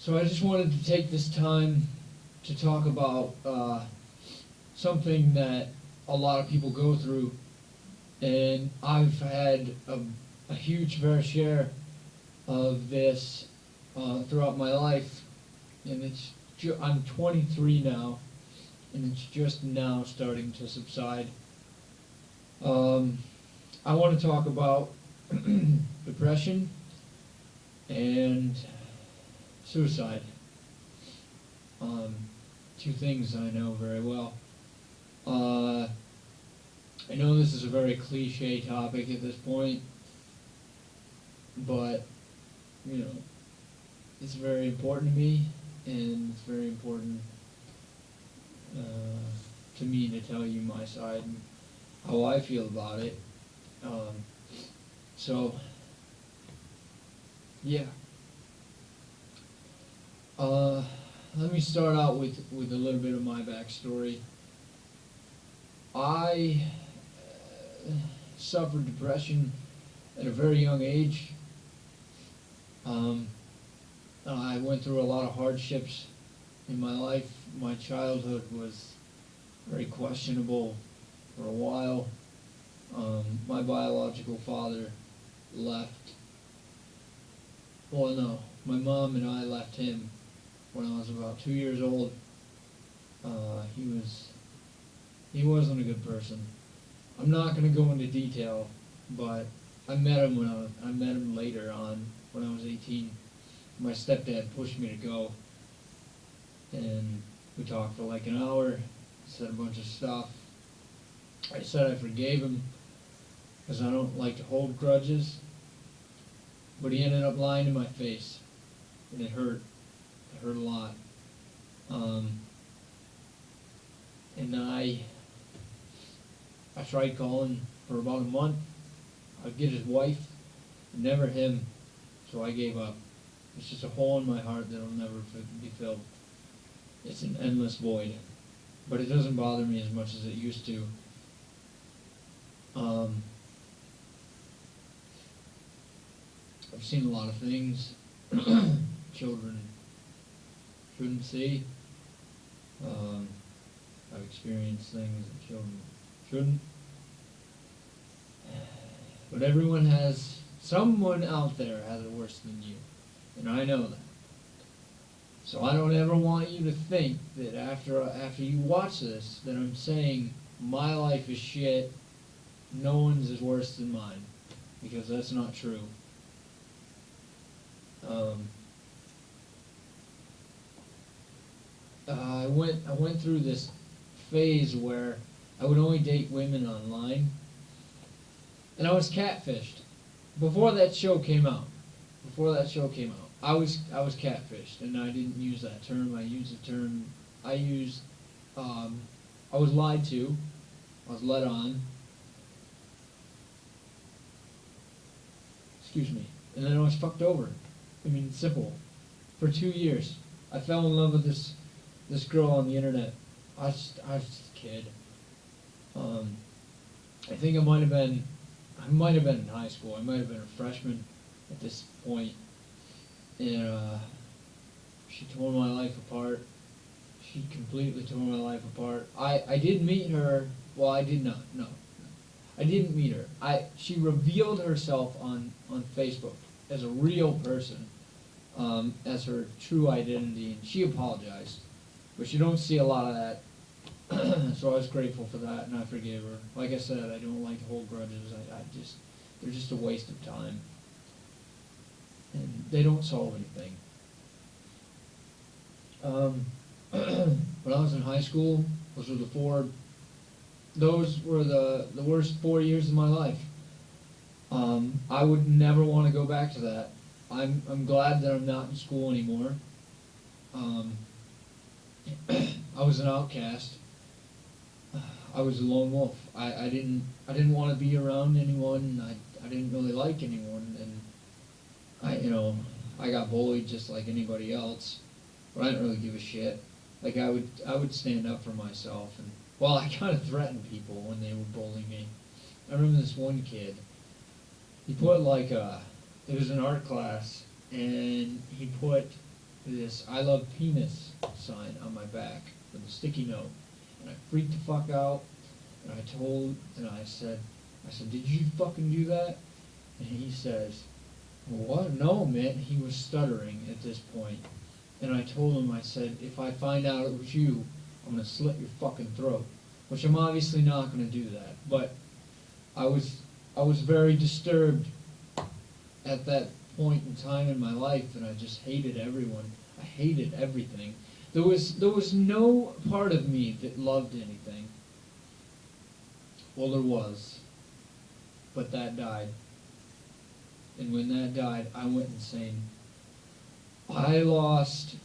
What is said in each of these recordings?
So I just wanted to take this time to talk about something that a lot of people go through, and I've had a huge fair share of this throughout my life, and I'm 23 now, and it's just now starting to subside. I want to talk about depression and suicide. Two things I know very well. I know this is a very cliche topic at this point, but you know, it's very important to me, and it's very important to me to tell you my side and how I feel about it. So, yeah. Let me start out with a little bit of my backstory. I suffered depression at a very young age. I went through a lot of hardships in my life. My childhood was very questionable for a while. My biological father left. Well, no, my mom and I left him when I was about 2 years old. He wasn't a good person. I'm not going to go into detail, but I met him later on when I was 18. My stepdad pushed me to go, and we talked for like an hour, said a bunch of stuff. I said I forgave him because I don't like to hold grudges, but he ended up lying to my face, and it hurt. It hurt a lot. And I tried calling for about a month. I'd get his wife, never him, so I gave up. It's just a hole in my heart that'll never be filled. It's an endless void, but it doesn't bother me as much as it used to. I've seen a lot of things children shouldn't see. I've experienced things that children shouldn't. But someone out there has it worse than you, and I know that. So I don't ever want you to think that after you watch this that I'm saying my life is shit, no one's is worse than mine, because that's not true. I went through this phase where I would only date women online, and I was catfished. Before that show came out, I was catfished, and I didn't use that term. I used the term. I was lied to. I was led on. Excuse me. And then I was fucked over. I mean, simple. For 2 years, I fell in love with this girl on the internet. I was just a kid. I think I might have been in high school. I might have been a freshman at this point. And she tore my life apart. She completely tore my life apart. I did meet her. Well, I did not. No. I didn't meet her. She revealed herself on Facebook as a real person, as her true identity, and she apologized. But you don't see a lot of that. So I was grateful for that, and I forgave her. Like I said, I don't like to hold grudges. They're just a waste of time. And they don't solve anything. When I was in high school, those were the worst 4 years of my life. I would never want to go back to that. I'm glad that I'm not in school anymore. I was an outcast. I was a lone wolf. I didn't want to be around anyone. I didn't really like anyone, and I got bullied just like anybody else, but I didn't really give a shit. Like I would stand up for myself, and I kind of threatened people when they would bully me. I remember this one kid. He put it was an art class, and he put this "I love penis" sign on my back with a sticky note, and I freaked the fuck out. And I said, "Did you fucking do that?" And he says, "What? No, man." He was stuttering at this point. And I told him, I said, "If I find out it was you, I'm gonna slit your fucking throat." Which I'm obviously not gonna do that. But I was very disturbed at that point in time in my life, and I just hated everyone. I hated everything. There was no part of me that loved anything. Well, there was, but that died. And when that died, I went insane. I lost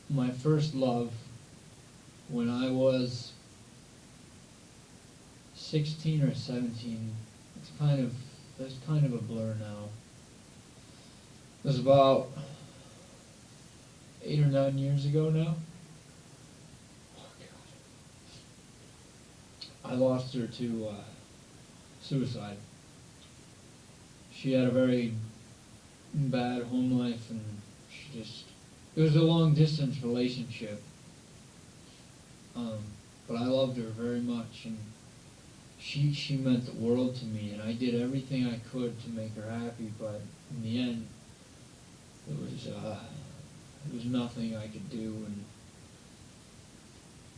my first love when I was 16 or 17. That's kind of a blur now. It was about 8 or 9 years ago now. Oh God. I lost her to suicide. She had a very bad home life, and it was a long distance relationship. But I loved her very much, and she meant the world to me, and I did everything I could to make her happy, but in the end, it was nothing I could do, and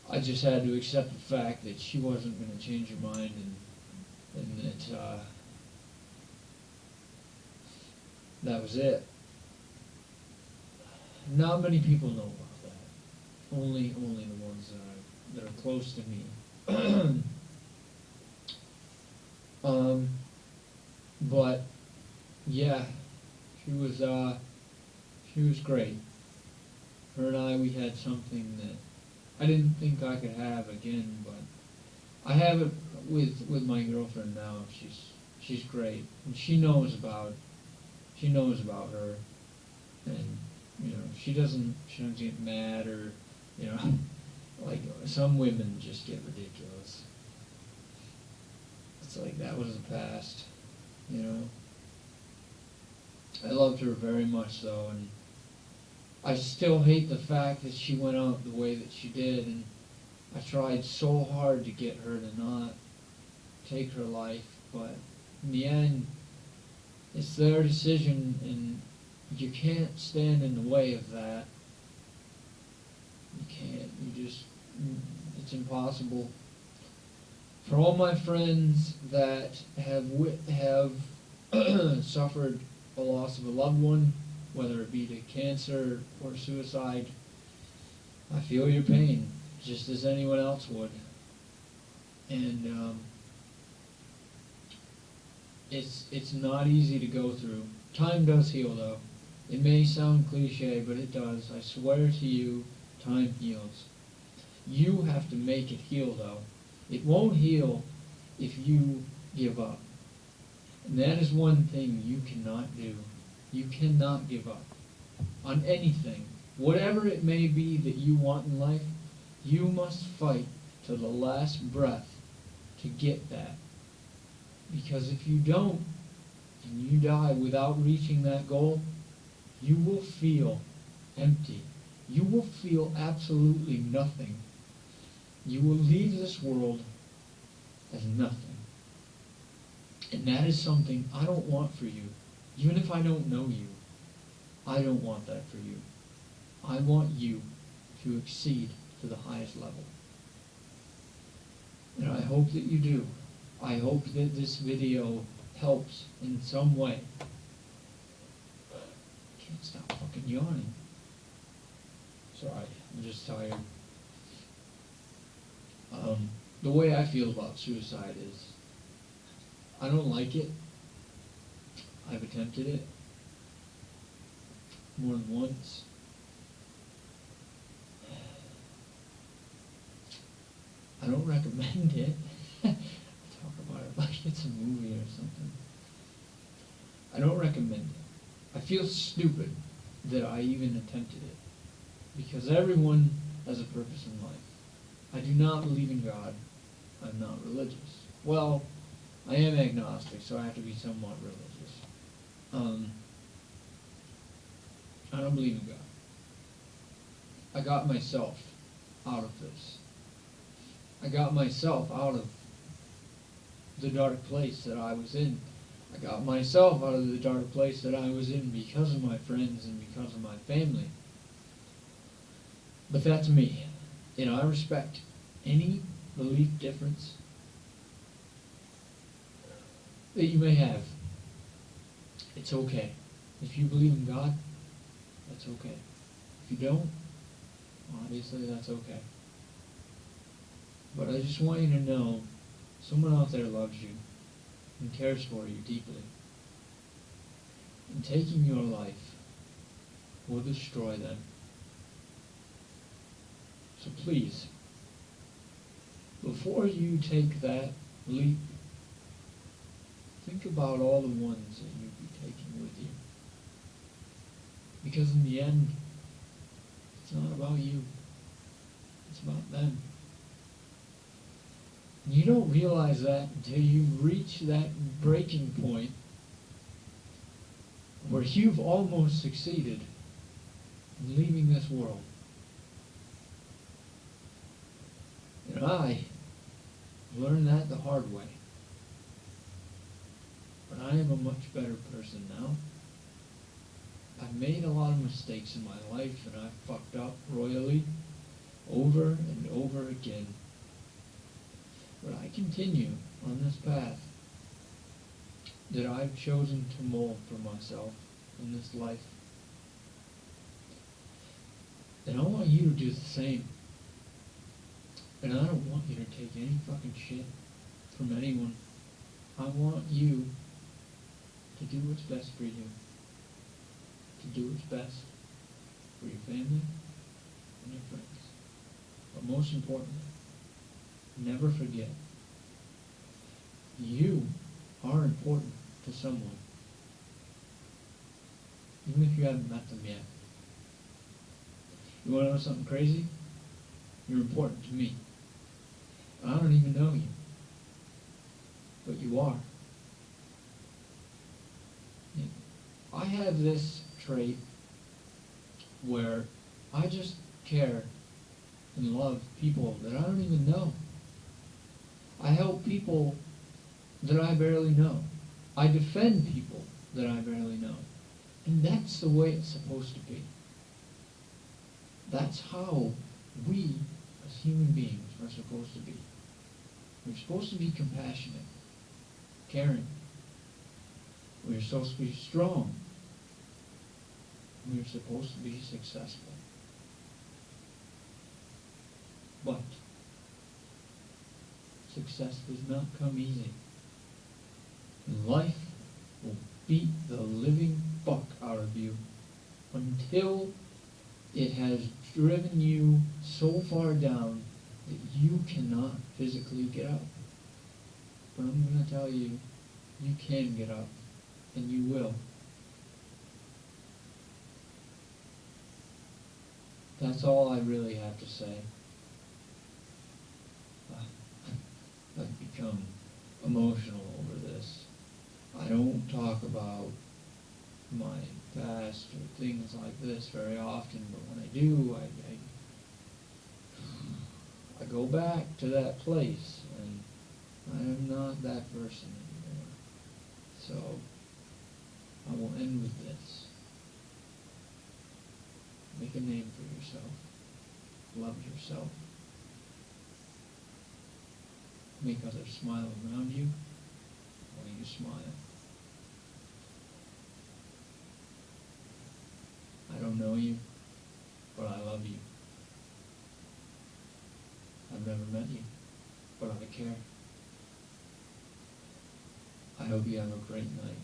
I just had to accept the fact that she wasn't going to change her mind, and that was it. Not many people know about that. Only the ones that are close to me. But yeah, she was great. Her and I, we had something that I didn't think I could have again, but I have it with my girlfriend now. She's great, and she knows about her, and she doesn't get mad, or like some women just get ridiculous. It's like that was the past, I loved her very much though, and I still hate the fact that she went out the way that she did, and I tried so hard to get her to not take her life, but in the end, it's their decision, and you can't stand in the way of that. You can't. It's impossible. For all my friends that have suffered a loss of a loved one, whether it be to cancer or suicide, I feel your pain, just as anyone else would. And it's not easy to go through. Time does heal, though. It may sound cliche, but it does. I swear to you, time heals. You have to make it heal, though. It won't heal if you give up. And that is one thing you cannot do. You cannot give up on anything. Whatever it may be that you want in life, you must fight to the last breath to get that. Because if you don't, and you die without reaching that goal, you will feel empty. You will feel absolutely nothing. You will leave this world as nothing. And that is something I don't want for you. Even if I don't know you, I don't want that for you. I want you to exceed to the highest level. And I hope that you do. I hope that this video helps in some way. I can't stop fucking yawning. Sorry, I'm just tired. The way I feel about suicide is, I don't like it. I've attempted it more than once. I don't recommend it. I talk about it like it's a movie or something. I don't recommend it. I feel stupid that I even attempted it, because everyone has a purpose in life. I do not believe in God. I'm not religious. Well, I am agnostic, so I have to be somewhat religious. I don't believe in God. I got myself out of this. I got myself out of the dark place that I was in. I got myself out of the dark place that I was in because of my friends and because of my family. But that's me. I respect any belief difference that you may have. It's okay. If you believe in God, that's okay. If you don't, obviously that's okay. But I just want you to know someone out there loves you and cares for you deeply. And taking your life will destroy them. So please, before you take that leap, think about all the ones that you'd be taking with you. Because in the end, it's not about you. It's about them. And you don't realize that until you reach that breaking point where you've almost succeeded in leaving this world. And I learned that the hard way. But I am a much better person now. I've made a lot of mistakes in my life, and I've fucked up royally over and over again. But I continue on this path that I've chosen to mold for myself in this life. And I want you to do the same. And I don't want you to take any fucking shit from anyone. I want you to do what's best for you. To do what's best for your family and your friends. But most importantly, never forget, you are important to someone. Even if you haven't met them yet. You want to know something crazy? You're important to me. I don't even know you. But you are. I have this trait where I just care and love people that I don't even know. I help people that I barely know. I defend people that I barely know. And that's the way it's supposed to be. That's how we, as human beings, are supposed to be. We're supposed to be compassionate, caring. We're supposed to be strong. We're supposed to be successful. But success does not come easy. Life will beat the living fuck out of you until it has driven you so far down that you cannot physically get up. But I'm going to tell you, you can get up, and you will. That's all I really have to say. I've become emotional over this. I don't talk about my past or things like this very often, but when I do, I go back to that place, and I am not that person anymore. So I will end with this. Make a name for yourself. Love yourself. Make others smile around you while you smile. I don't know you, but I love you. I've never met you, but I care. I hope you have a great night.